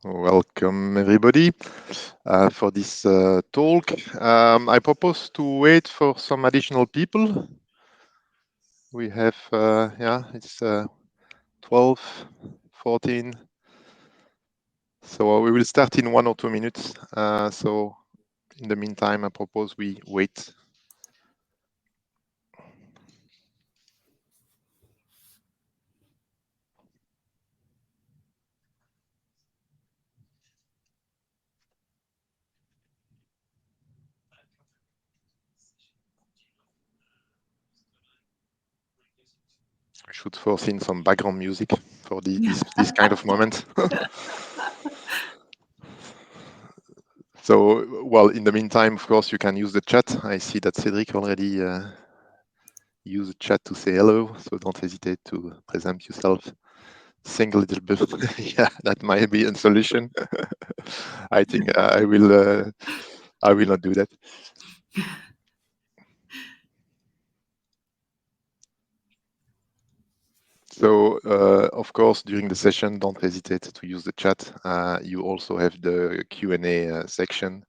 Welcome, everybody, for this talk. I propose to wait for some additional people. We have, it's 12, 14. So we will start in 1 or 2 minutes. So in the meantime, I propose we wait. I should foresee some background music for this kind of moment. So, well, in the meantime, of course, you can use the chat. I see that Cedric already used the chat to say hello, so don't hesitate to present yourself. Sing a little bit. Yeah, that might be a solution. I think I will not do that. So, of course, during the session, don't hesitate to use the chat. You also have the Q&A section.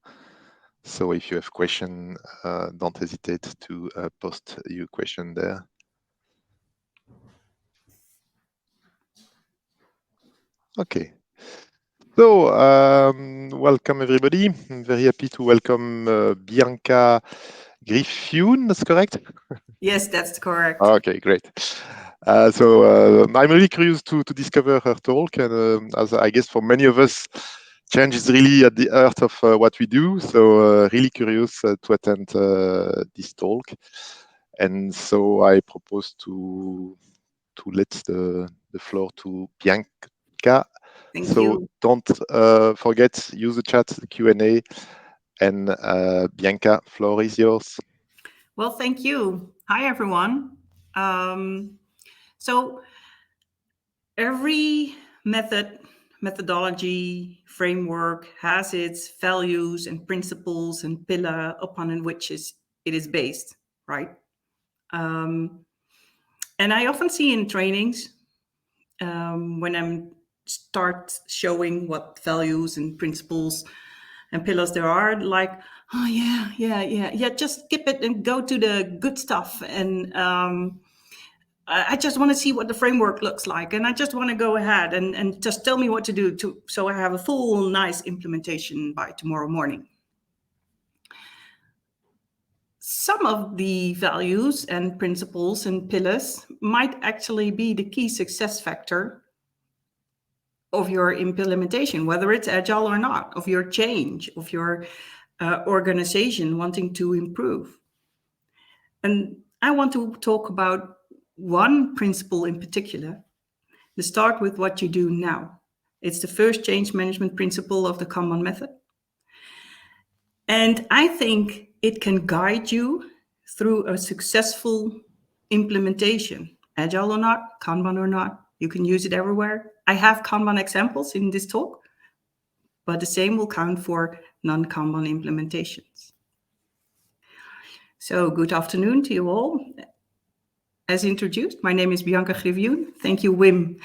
So if you have question, don't hesitate to post your question there. Okay. So, welcome everybody. I'm very happy to welcome Bianca Griffioen, that's correct? Yes, that's correct. Okay, great. So I'm really curious to discover her talk, and as I guess for many of us, change is really at the heart of what we do. So really curious to attend this talk, and so I propose to let the floor to Bianca. Thank So you. don't forget, use the chat, the Q&A, and Bianca, floor is yours. Well, thank you. Hi, everyone. So every methodology, framework has its values and principles and pillar upon which it is based, right? Um, and I often see in trainings when I'm start showing what values and principles and pillars there are, like, oh yeah, just skip it and go to the good stuff. And I just want to see what the framework looks like, and I just want to go ahead and just tell me what to do so I have a full nice implementation by tomorrow morning. Some of the values and principles and pillars might actually be the key success factor of your implementation, whether it's agile or not, of your change, of your organization wanting to improve. And I want to talk about one principle in particular, the start with what you do now. It's the first change management principle of the Kanban method. And I think it can guide you through a successful implementation, agile or not, Kanban or not. You can use it everywhere. I have Kanban examples in this talk, but the same will count for non-Kanban implementations. So good afternoon to you all. As introduced, my name is Bianca Griffioen. Thank you, Wim.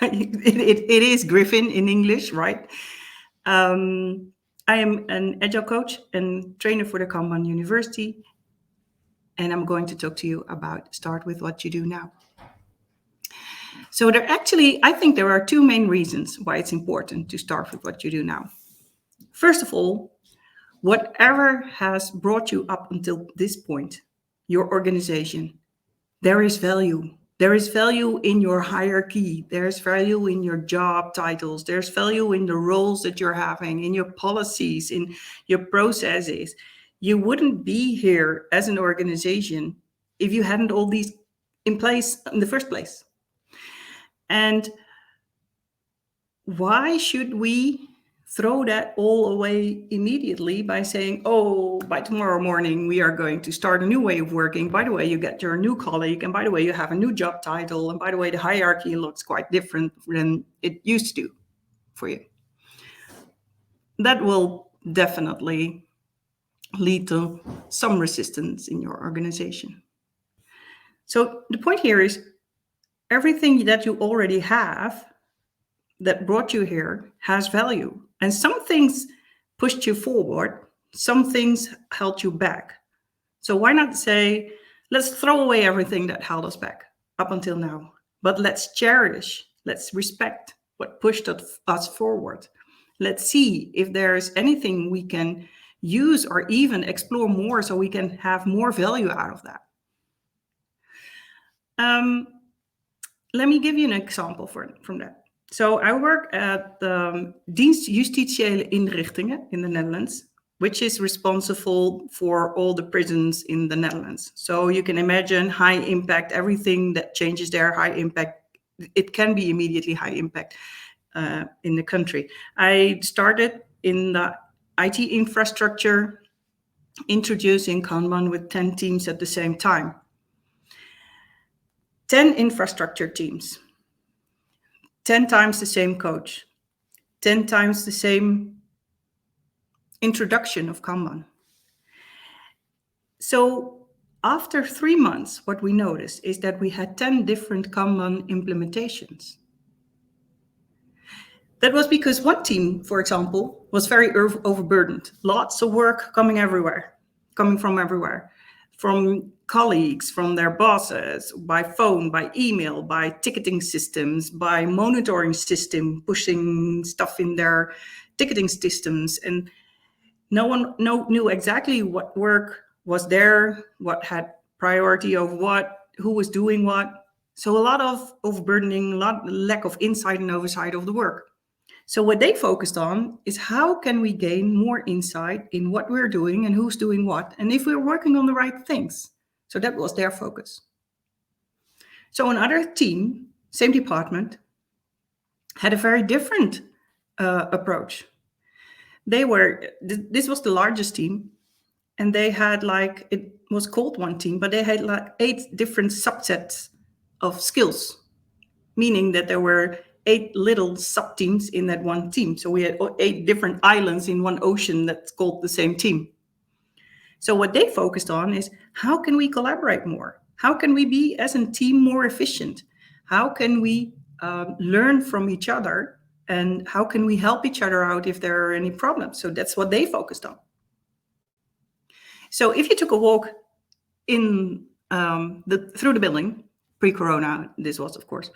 it is Griffin in English, right? I am an Agile coach and trainer for the Kanban University, and I'm going to talk to you about start with what you do now. So I think there are two main reasons why it's important to start with what you do now. First of all, whatever has brought you up until this point, your organization, there is value. There is value in your hierarchy. There's value in your job titles. There's value in the roles that you're having, in your policies, in your processes. You wouldn't be here as an organization if you hadn't all these in place in the first place. And why should we throw that all away immediately by saying, oh, by tomorrow morning, we are going to start a new way of working. By the way, you get your new colleague. And by the way, you have a new job title. And by the way, the hierarchy looks quite different than it used to for you. That will definitely lead to some resistance in your organization. So the point here is everything that you already have that brought you here has value. And some things pushed you forward, some things held you back. So why not say, let's throw away everything that held us back up until now, but let's cherish, let's respect what pushed us forward. Let's see if there's anything we can use or even explore more so we can have more value out of that. Let me give you an example from that. So I work at the Dienst Justitiële Inrichtingen in the Netherlands, which is responsible for all the prisons in the Netherlands. So you can imagine high impact, everything that changes there, high impact. It can be immediately high impact in the country. I started in the IT infrastructure, introducing Kanban with 10 teams at the same time. 10 infrastructure teams, 10 times the same coach, 10 times the same introduction of Kanban. So after 3 months, what we noticed is that we had 10 different Kanban implementations. That was because one team, for example, was very overburdened. Lots of work coming from everywhere, from colleagues, from their bosses, by phone, by email, by ticketing systems, by monitoring system, pushing stuff in their ticketing systems. And no one knew exactly what work was there, what had priority of what, who was doing what. So a lot of overburdening, a lot lack of insight and oversight of the work. So what they focused on is how can we gain more insight in what we're doing and who's doing what, and if we're working on the right things. So that was their focus. So another team, same department, had a very different approach. This was the largest team, and they had it was called one team, but they had 8 different subsets of skills, meaning that there were 8 little sub-teams in that one team. So we had 8 different islands in one ocean that's called the same team. So what they focused on is how can we collaborate more? How can we be as a team more efficient? How can we learn from each other? And how can we help each other out if there are any problems? So that's what they focused on. So if you took a walk in through the building, pre-corona, this was of course,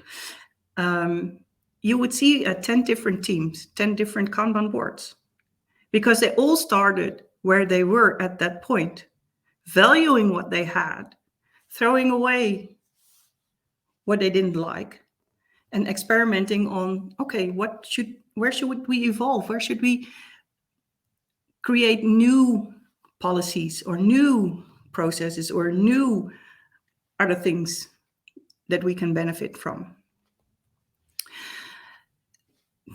you would see 10 different teams, 10 different Kanban boards, because they all started where they were at that point, valuing what they had, throwing away what they didn't like, and experimenting on, okay, where should we evolve? Where should we create new policies or new processes or new other things that we can benefit from?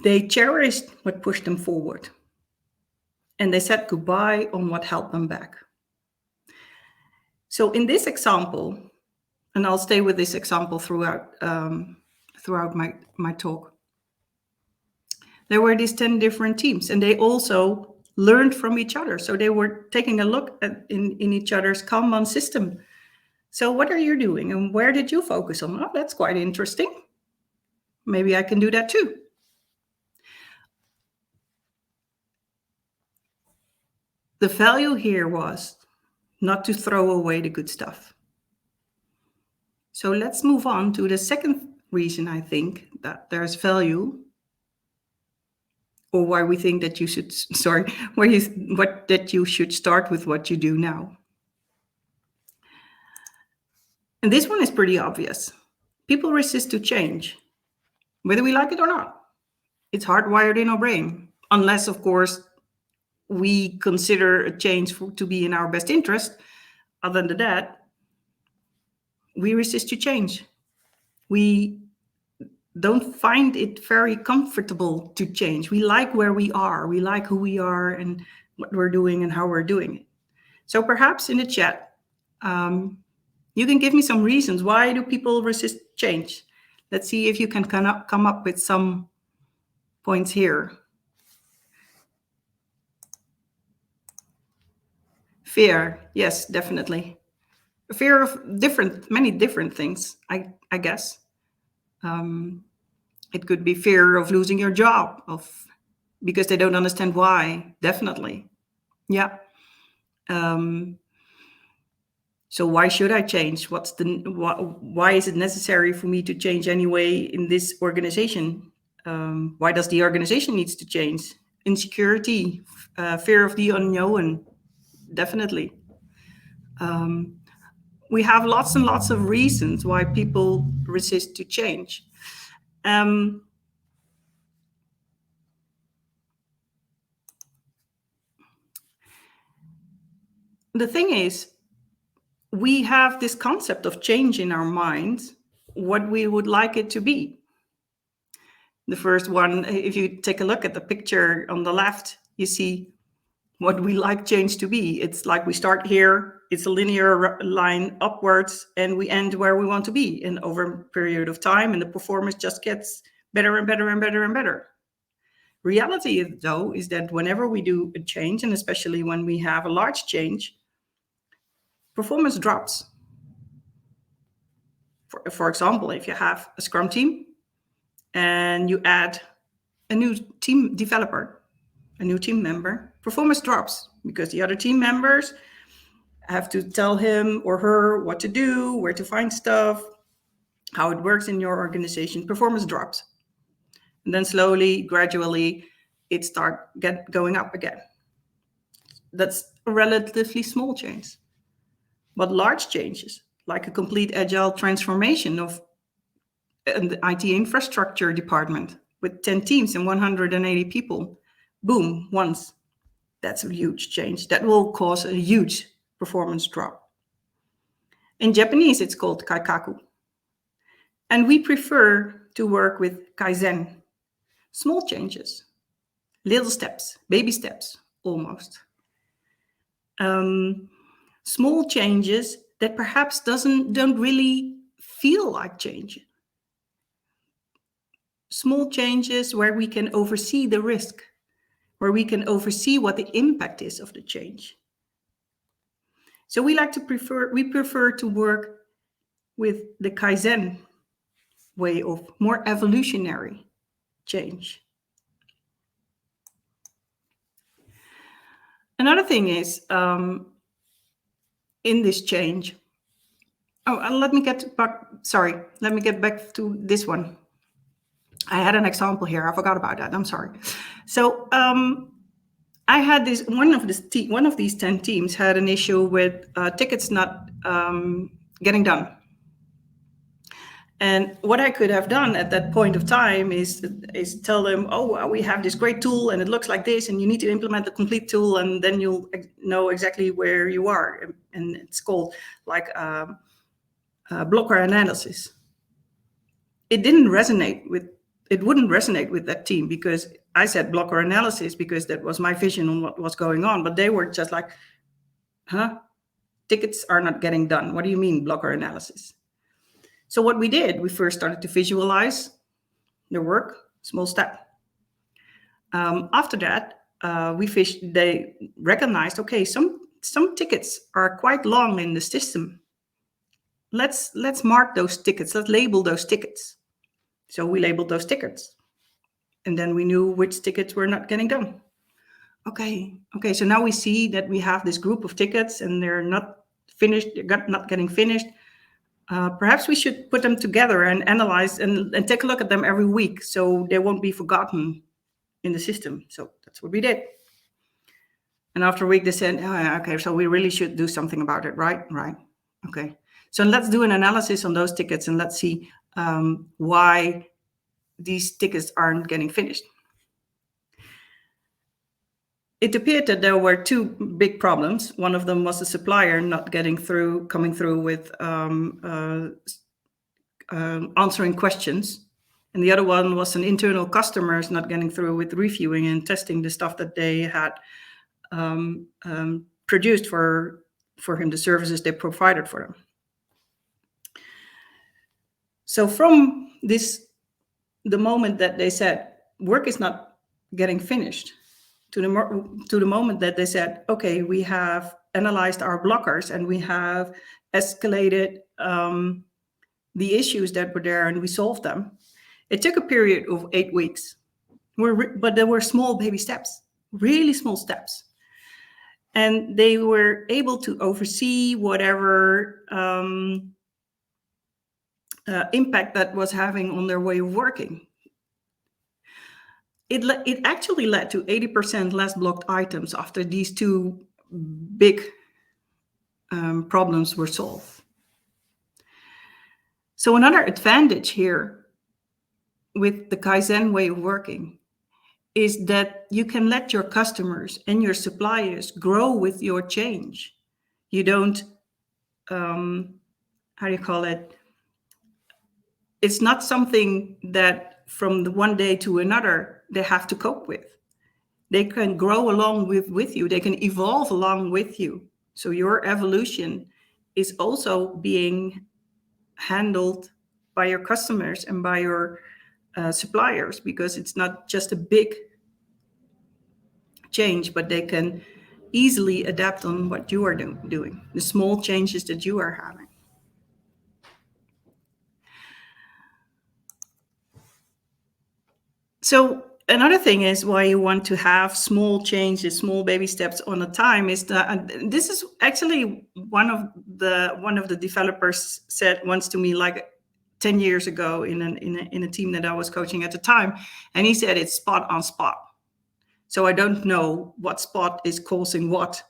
They cherished what pushed them forward, and they said goodbye on what held them back. So in this example, and I'll stay with this example throughout my talk, there were these 10 different teams, and they also learned from each other. So they were taking a look in each other's Kanban system. So what are you doing, and where did you focus on? Oh, that's quite interesting. Maybe I can do that too. The value here was not to throw away the good stuff. So let's move on to the second reason I think that there's value, or why we think that you should, that you should start with what you do now. And this one is pretty obvious. People resist to change, whether we like it or not. It's hardwired in our brain, unless, of course, we consider a change to be in our best interest. Other than that, we resist to change. We don't find it very comfortable to change. We like where we are. We like who we are and what we're doing and how we're doing it. So perhaps in the chat, you can give me some reasons. Why do people resist change? Let's see if you can come up with some points here. Fear, yes, definitely. Fear of many different things, I guess. It could be fear of losing your job, because they don't understand why. Definitely, yeah. So why should I change? Why is it necessary for me to change anyway in this organization? Why does the organization needs to change? Insecurity, fear of the unknown, definitely. We have lots and lots of reasons why people resist to change. The thing is, we have this concept of change in our minds, what we would like it to be. The first one, if you take a look at the picture on the left, you see what we like change to be. It's like we start here, it's a linear line upwards, and we end where we want to be. And over a period of time, and the performance just gets better and better and better and better. Reality, though, is that whenever we do a change, and especially when we have a large change, performance drops. For example, if you have a Scrum team and you add a new team developer, a new team member, performance drops because the other team members have to tell him or her what to do, where to find stuff, how it works in your organization. Performance drops. And then slowly, gradually, it starts going up again. That's a relatively small change. But large changes, like a complete agile transformation of the IT infrastructure department with 10 teams and 180 people, boom, once. That's a huge change. That will cause a huge performance drop. In Japanese, it's called kaikaku. And we prefer to work with kaizen, small changes, little steps, baby steps, almost. Small changes that perhaps don't really feel like change. Small changes where we can oversee the risk, where we can oversee what the impact is of the change. So we prefer to work with the Kaizen way of more evolutionary change. Another thing is in this change. Let me get back to this one. I had an example here. I forgot about that. I'm sorry. So I had one of these 10 teams had an issue with tickets not getting done. And what I could have done at that point of time is tell them, oh, we have this great tool and it looks like this, and you need to implement the complete tool, and then you'll know exactly where you are. And it's called like blocker analysis. It wouldn't resonate with that team because I said blocker analysis because that was my vision on what was going on. But they were just like, huh? Tickets are not getting done. What do you mean blocker analysis? So what we did, we first started to visualize the work, small step. After that, they recognized, okay, some tickets are quite long in the system. Let's mark those tickets. Let's label those tickets. So we labeled those tickets, and then we knew which tickets were not getting done. Okay. So now we see that we have this group of tickets, and they're not finished. They're not getting finished. Perhaps we should put them together and analyze and take a look at them every week so they won't be forgotten in the system. So that's what we did. And after a week, they said, oh, okay, so we really should do something about it, right? Right. Okay. So let's do an analysis on those tickets and let's see why these tickets aren't getting finished. It appeared that there were two big problems. One of them was the supplier not coming through with answering questions. And the other one was an internal customers not getting through with reviewing and testing the stuff that they had produced for him, the services they provided for them. So from the moment that they said work is not getting finished, to the moment that they said, okay, we have analyzed our blockers and we have escalated the issues that were there and we solved them, It took a period of 8 weeks, but there were small baby steps, really small steps. And they were able to oversee whatever impact that was having on their way of working. It actually led to 80% less blocked items after these two big problems were solved. So another advantage here with the Kaizen way of working is that you can let your customers and your suppliers grow with your change. You don't, how do you call it? It's not something that from the one day to another they have to cope with. They can grow along with you. They can evolve along with you. So your evolution is also being handled by your customers and by your suppliers, because it's not just a big change, but they can easily adapt on what you are doing, the small changes that you are having. So another thing is why you want to have small changes, small baby steps on a time is that this is actually one of the developers said once to me, like 10 years ago in a team that I was coaching at the time, and he said it's spot on spot. So I don't know what spot is causing what,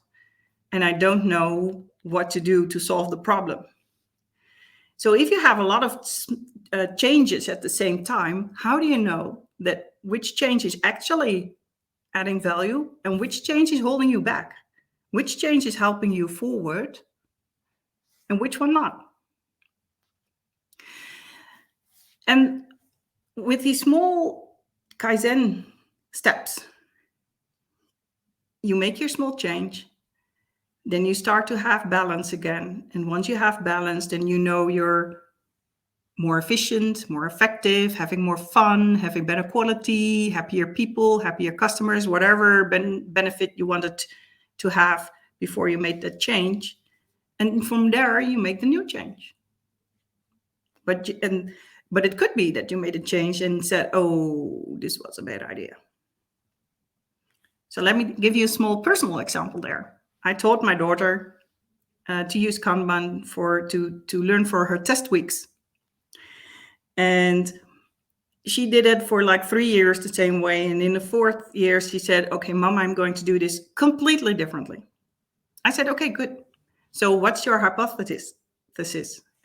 and I don't know what to do to solve the problem. So if you have a lot of changes at the same time, how do you know that which change is actually adding value and which change is holding you back? Which change is helping you forward and which one not? And with these small Kaizen steps, you make your small change, then you start to have balance again. And once you have balance, then you know you're more efficient, more effective, having more fun, having better quality, happier people, happier customers, whatever benefit you wanted to have before you made that change. And from there, you make the new change. But it could be that you made a change and said, oh, this was a bad idea. So let me give you a small personal example there. I taught my daughter to use Kanban to learn for her test weeks. And she did it for like 3 years the same way. And in the 4th year, she said, okay, Mom, I'm going to do this completely differently. I said, okay, good. So what's your hypothesis?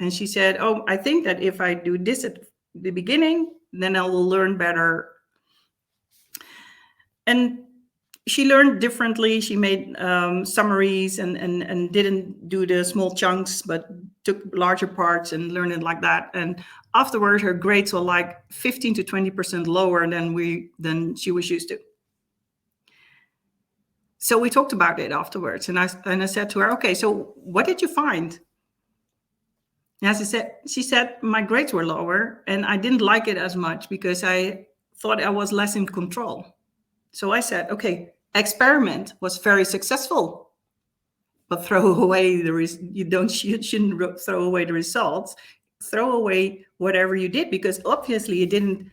And she said, oh, I think that if I do this at the beginning, then I will learn better. And she learned differently. She made summaries and didn't do the small chunks, but took larger parts and learned it like that. And afterward, her grades were like 15 to 20% lower than she was used to. So we talked about it afterwards, and I said to her, okay, so what did you find? And as she said, my grades were lower, and I didn't like it as much because I thought I was less in control. So I said, okay, experiment was very successful, but throw away you shouldn't throw away the results. Throw away whatever you did, because obviously it didn't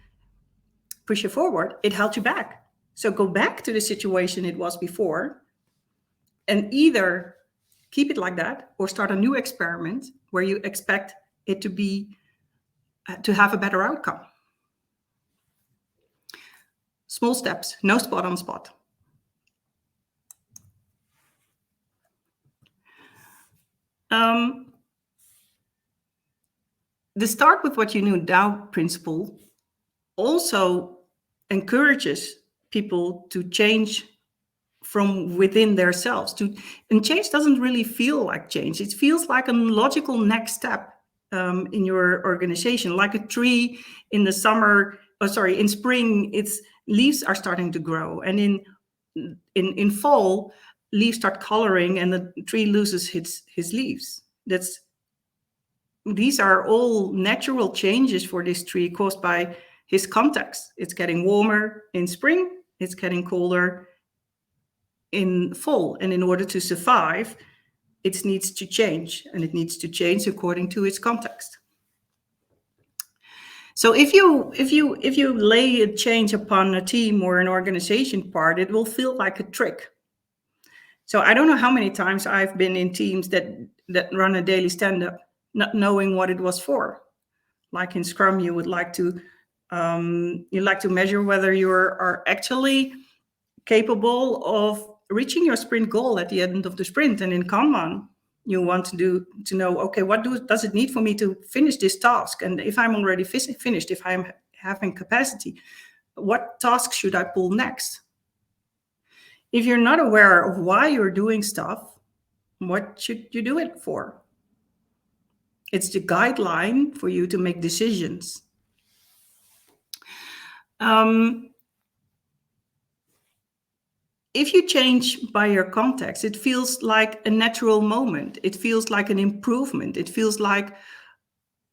push you forward. It held you back. So go back to the situation it was before, and either keep it like that or start a new experiment where you expect it to have a better outcome. Small steps, no spot on spot. The start with what you know now principle also encourages people to change from within themselves. And change doesn't really feel like change. It feels like a logical next step in your organization, like a tree in the summer. In spring, its leaves are starting to grow, and in fall, leaves start coloring, and the tree loses his leaves. These are all natural changes for this tree caused by his context. It's getting warmer in spring, it's getting colder in fall. And in order to survive, it needs to change, and it needs to change according to its context. So if you lay a change upon a team or an organization part, it will feel like a trick. So I don't know how many times I've been in teams that run a daily stand-up, not knowing what it was for. Like in Scrum, you like to measure whether you are actually capable of reaching your sprint goal at the end of the sprint. And in Kanban, you want to know, okay, what does it need for me to finish this task? And if I'm already finished, if I'm having capacity, what task should I pull next? If you're not aware of why you're doing stuff, what should you do it for? It's the guideline for you to make decisions. If you change by your context, it feels like a natural moment. It feels like an improvement. It feels like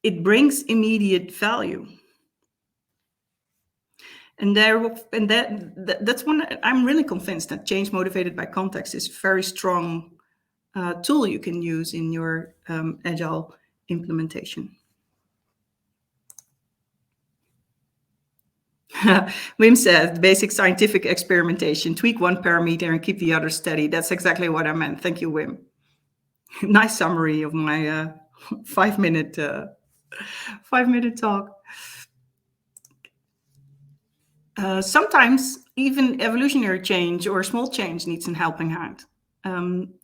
it brings immediate value. And that's one. I'm really convinced that change motivated by context is a very strong tool you can use in your Agile implementation. Wim said, basic scientific experimentation, tweak one parameter and keep the other steady. That's exactly what I meant. Thank you, Wim. Nice summary of my 5-minute talk. Sometimes even evolutionary change or small change needs a helping hand.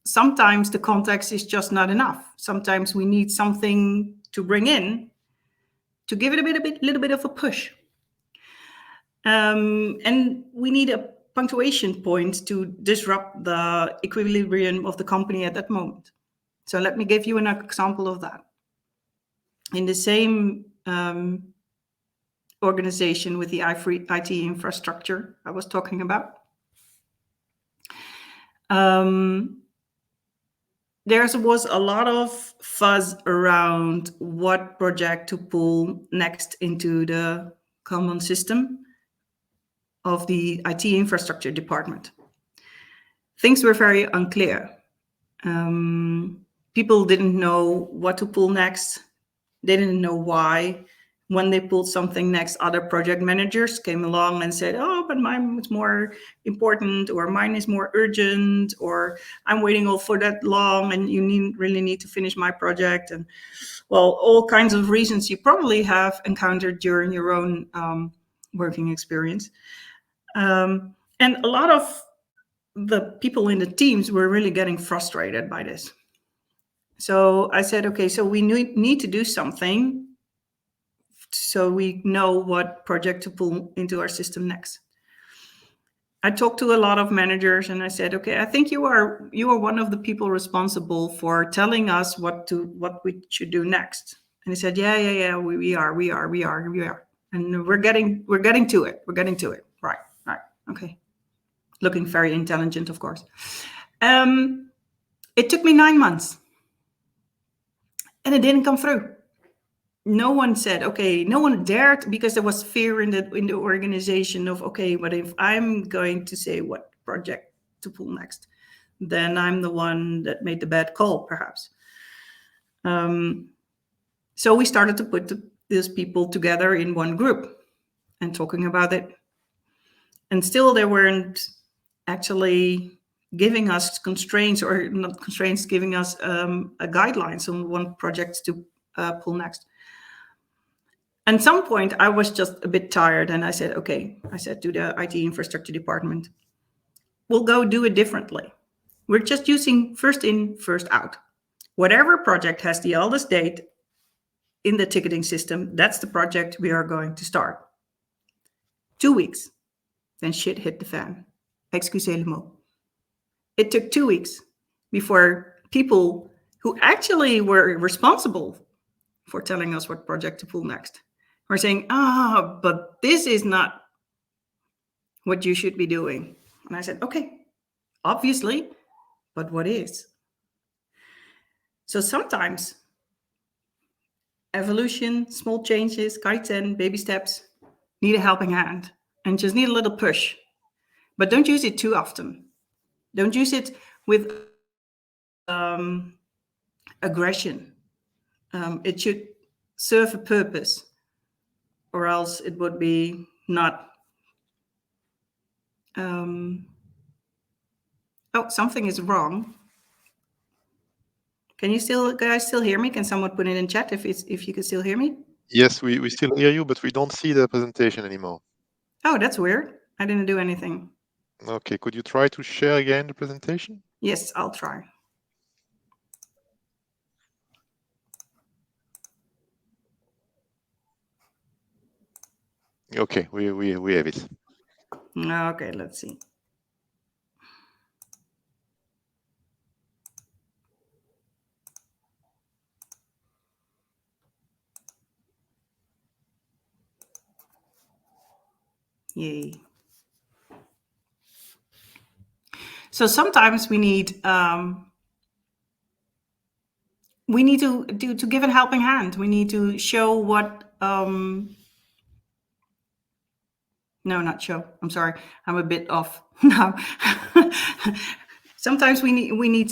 Sometimes the context is just not enough. Sometimes we need something to bring in to give it a little bit of a push. And we need a punctuation point to disrupt the equilibrium of the company at that moment. So let me give you an example of that. In the same organization with the IT infrastructure I was talking about, there was a lot of fuzz around what project to pull next into the common system of the IT infrastructure department. Things were very unclear. People didn't know what to pull next. They didn't know why. When they pulled something next, other project managers came along and said, oh, but mine is more important, or mine is more urgent, or I'm waiting all for that long and you really need to finish my project. And well, all kinds of reasons you probably have encountered during your own working experience. And a lot of the people in the teams were really getting frustrated by this. So I said, okay, so we need to do something so we know what project to pull into our system next. I talked to a lot of managers and I said, okay, I think you are one of the people responsible for telling us what we should do next. And he said, yeah, we are. And we're getting to it. Right. Okay. Looking very intelligent, of course. It took me 9 months and it didn't come through. No one said, okay, no one dared, because there was fear in the organization of, okay, but if I'm going to say what project to pull next, then I'm the one that made the bad call, perhaps. So we started to put these people together in one group and talking about it. And still they weren't actually giving us constraints, or not constraints, giving us a guidelines on one project to pull next. At some point, I was just a bit tired and I said, okay, I said to the IT infrastructure department, we'll go do it differently. We're just using first in, first out. Whatever project has the eldest date in the ticketing system, that's the project we are going to start. 2 weeks, then shit hit the fan. Excusez le mot. It took 2 weeks before people who actually were responsible for telling us what project to pull next were saying, but this is not what you should be doing. And I said, okay, obviously, but what is? So sometimes evolution, small changes, Kaizen, baby steps, need a helping hand and just need a little push. But don't use it too often. Don't use it with aggression. It should serve a purpose. or else it would be not. Oh, something is wrong. Can you guys still hear me? Can someone put it in chat if you can still hear me? Yes, we still hear you, but we don't see the presentation anymore. Oh, that's weird. I didn't do anything. Okay, could you try to share again the presentation? Yes, I'll try. Okay, we have it. Okay, let's see. Yay. So sometimes we need to give a helping hand. We need to show what no, not show. I'm sorry. I'm a bit off now. Sometimes we need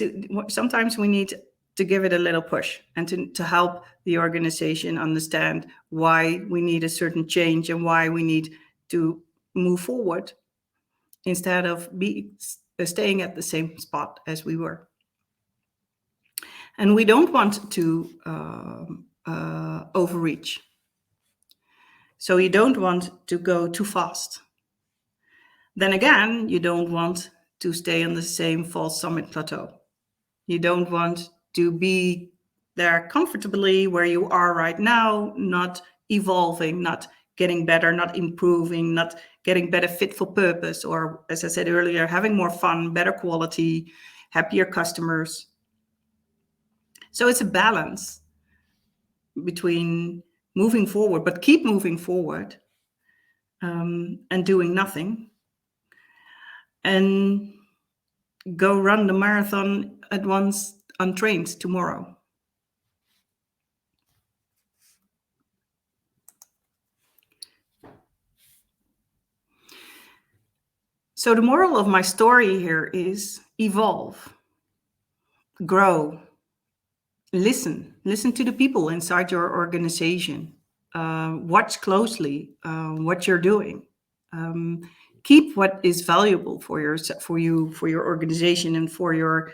to give it a little push and to help the organization understand why we need a certain change and why we need to move forward instead of staying at the same spot as we were. And we don't want to overreach. So you don't want to go too fast. Then again, you don't want to stay on the same false summit plateau. You don't want to be there comfortably where you are right now, not evolving, not getting better, not improving, not getting better fit for purpose, or as I said earlier, having more fun, better quality, happier customers. So it's a balance between moving forward, but keep moving forward, and doing nothing, and go run the marathon at once untrained tomorrow. So the moral of my story here is evolve, grow, listen to the people inside your organization, watch closely what you're doing, keep what is valuable for your organization and for your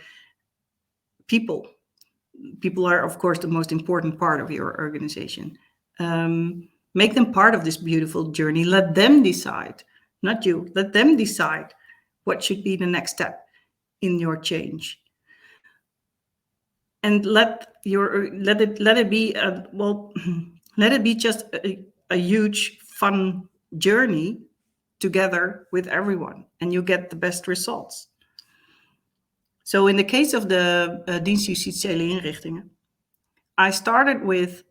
people. People are, of course, the most important part of your organization. Make them part of this beautiful journey. Let them decide, not you. Let them decide what should be the next step in your change. And let it be let it be just a huge fun journey together with everyone, and you get the best results. So in the case of the dienstjustitiële inrichtingen, I started with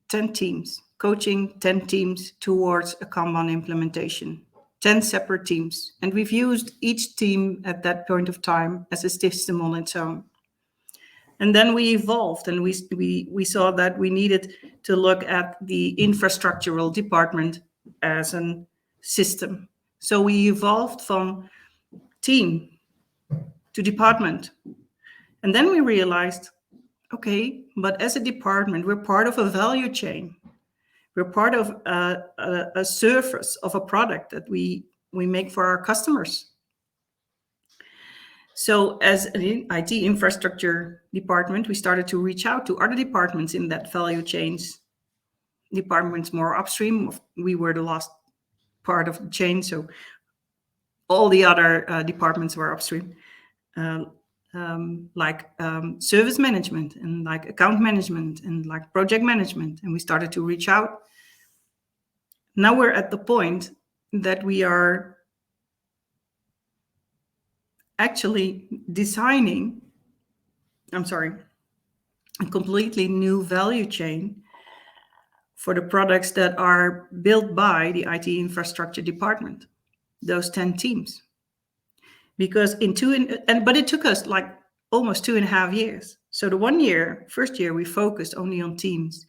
10 teams, coaching 10 teams towards a Kanban implementation, 10 separate teams. And we've used each team at that point of time as a system on its own. And then we evolved, and we saw that we needed to look at the infrastructural department as a system. So we evolved from team to department. And then we realized, okay, but as a department, we're part of a value chain. We're part of a service of a product that we make for our customers. So as an IT infrastructure department, we started to reach out to other departments in that value chains. Departments more upstream. We were the last part of the chain, so all the other departments were upstream. Like service management and like account management and like project management. And we started to reach out. Now we're at the point that we are actually designing, a completely new value chain for the products that are built by the IT infrastructure department, those 10 teams. Because but it took us like almost 2.5 years. So the first year we focused only on teams.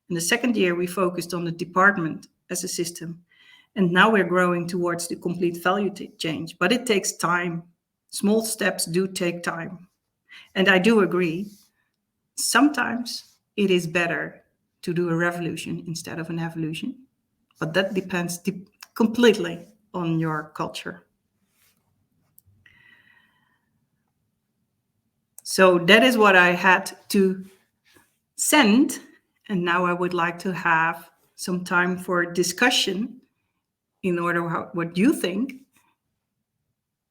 And the second year we focused on the department as a system. And now we're growing towards the complete value change. But it takes time. Small steps do take time. And I do agree, sometimes it is better to do a revolution instead of an evolution. but that depends completely on your culture. So that is what I had to send. And now I would like to have some time for discussion in order what you think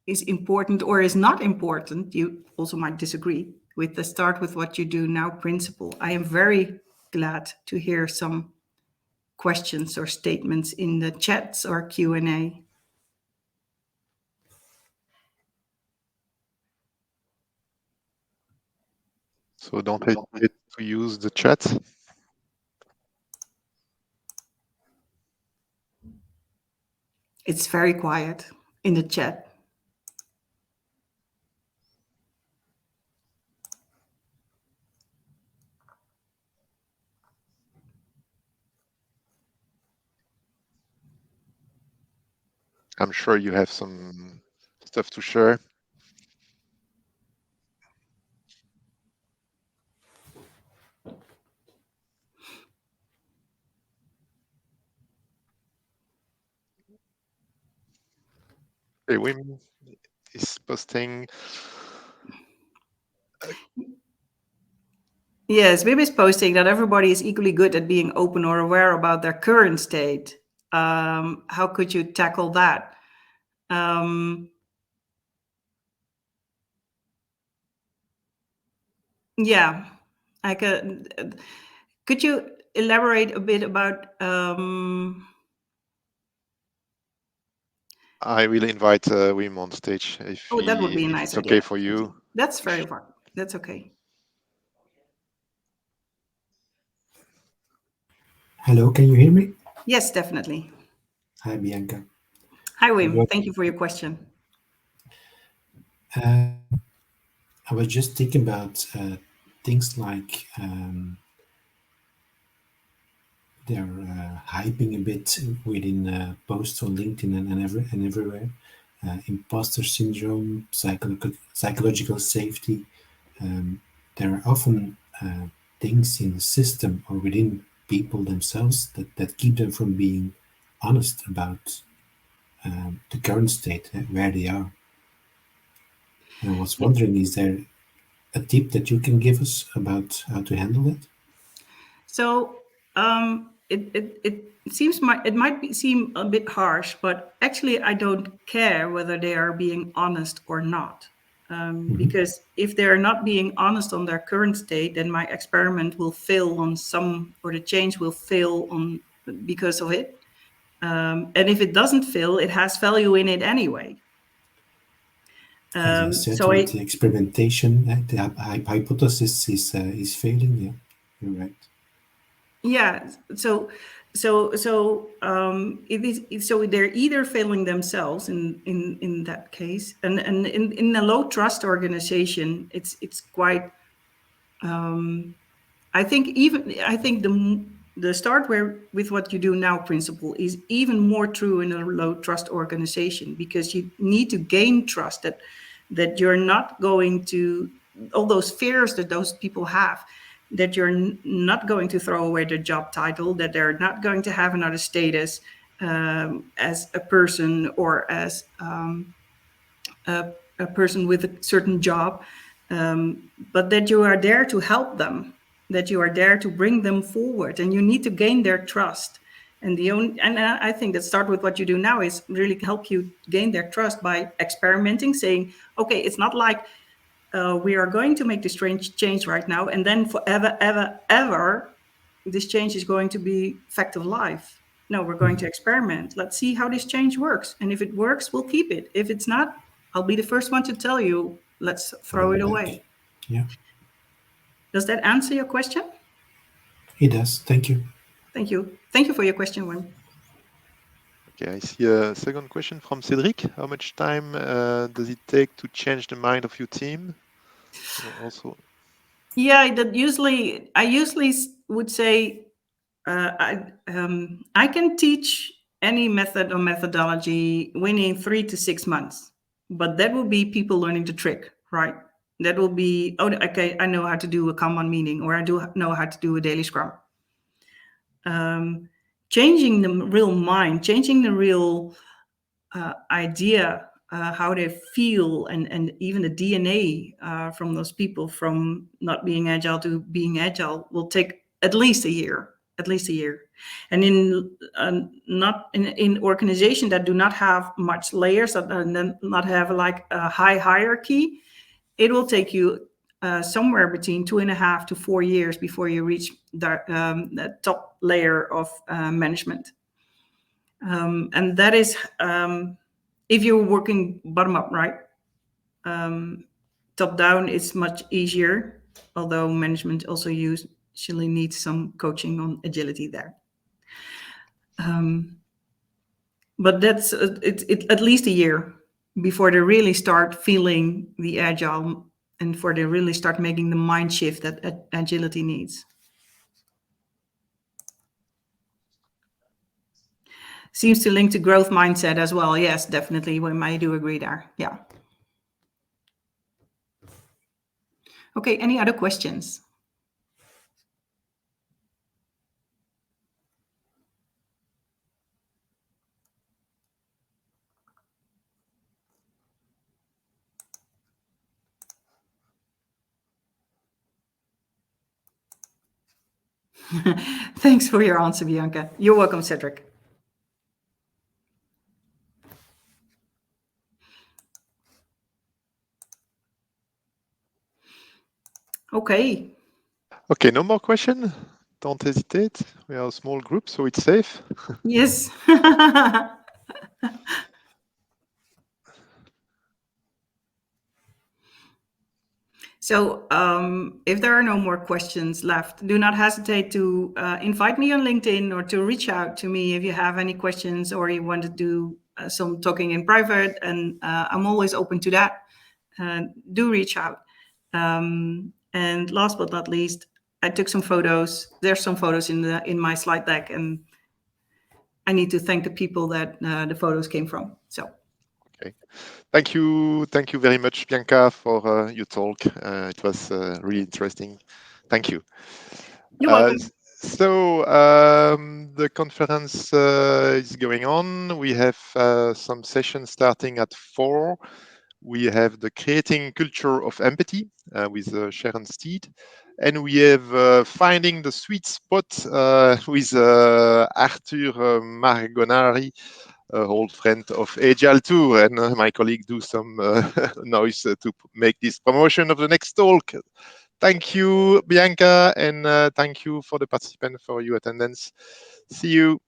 is important or is not important. You also might disagree with the start with what you do now principle. I am very glad to hear some questions or statements in the chats or Q&A. So don't hesitate to use the chat. It's very quiet in the chat. I'm sure you have some stuff to share. Okay, Wim is posting. Yes, Wim is posting that everybody is equally good at being open or aware about their current state. How could you tackle that? Yeah, I could you elaborate a bit about? I will invite Wim on stage if Oh, that would be a if nice it's okay idea. for you. That's very fun. That's okay. Hello, can you hear me? Yes, definitely. Hi, Bianca. Hi, Wim. Thank you for your question. I was just thinking about things like they're hyping a bit within posts on LinkedIn and everywhere. Imposter syndrome, psychological safety. There are often things in the system or within people themselves that keep them from being honest about the current state, where they are. And I was wondering, is there a tip that you can give us about how to handle it? So it seems it might seem a bit harsh, but actually I don't care whether they are being honest or not. Because if they are not being honest on their current state, then my experiment will fail on some, or the change will fail on because of it. And if it doesn't fail, it has value in it anyway. As you said, So with the experimentation, the hypothesis is failing. Yeah, you're right. yeah, so it is, so they're either failing themselves in that case, and in a low trust organization, it's quite. I think the start where with what you do now principle is even more true in a low trust organization, because you need to gain trust that you're not going to, all those fears that those people have, that you're not going to throw away their job title, that they're not going to have another status as a person or as a person with a certain job, but that you are there to help them, that you are there to bring them forward, and you need to gain their trust. And I think that start with what you do now is really help you gain their trust by experimenting, saying, okay, it's not like we are going to make this change right now, and then forever, ever, ever, this change is going to be fact of life. No, we're going to experiment. Let's see how this change works. And if it works, we'll keep it. If it's not, I'll be the first one to tell you, let's throw it away. Yeah. Does that answer your question? It does. Thank you. Thank you. Thank you for your question, Wim. Okay, I see a second question from Cedric. How much time does it take to change the mind of your team? Also, yeah, I usually would say I can teach any method or methodology within 3 to 6 months, but that will be people learning the trick, right? That will be, oh, okay, I know how to do a Kanban meeting, or I do know how to do a daily Scrum. changing the real mind, changing the real idea, how they feel, and even the DNA from those people from not being agile to being agile will take at least a year. At least a year. And in not in organizations that do not have much layers, that not have like a high hierarchy, it will take you somewhere between 2.5 to 4 years before you reach the top layer of management. And that is if you're working bottom up, right? Top down is much easier, although management also usually needs some coaching on agility there. But that's it at least a year before they really start feeling the agile and before they really start making the mind shift that agility needs. Seems to link to growth mindset as well. Yes, definitely. I do agree there. Yeah. Okay, any other questions? Thanks for your answer, Bianca. You're welcome, Cedric. Okay. Okay, no more question. Don't hesitate. We are a small group, so it's safe. Yes. So if there are no more questions left, do not hesitate to invite me on LinkedIn or to reach out to me if you have any questions or you want to do some talking in private. And I'm always open to that. Do reach out. And last but not least, I took some photos. There's some photos in my slide deck, and I need to thank the people that the photos came from. So. Okay. Thank you very much, Bianca, for your talk. It was really interesting. Thank you. You're welcome. So the conference is going on. We have some sessions starting at 4. We have the Creating Culture of Empathy with Sharon Steed. And we have Finding the Sweet Spot with Arthur Margonari, old friend of Agile too, and my colleague do some noise to make this promotion of the next talk. Thank you, Bianca, and thank you for the participants for your attendance. See you.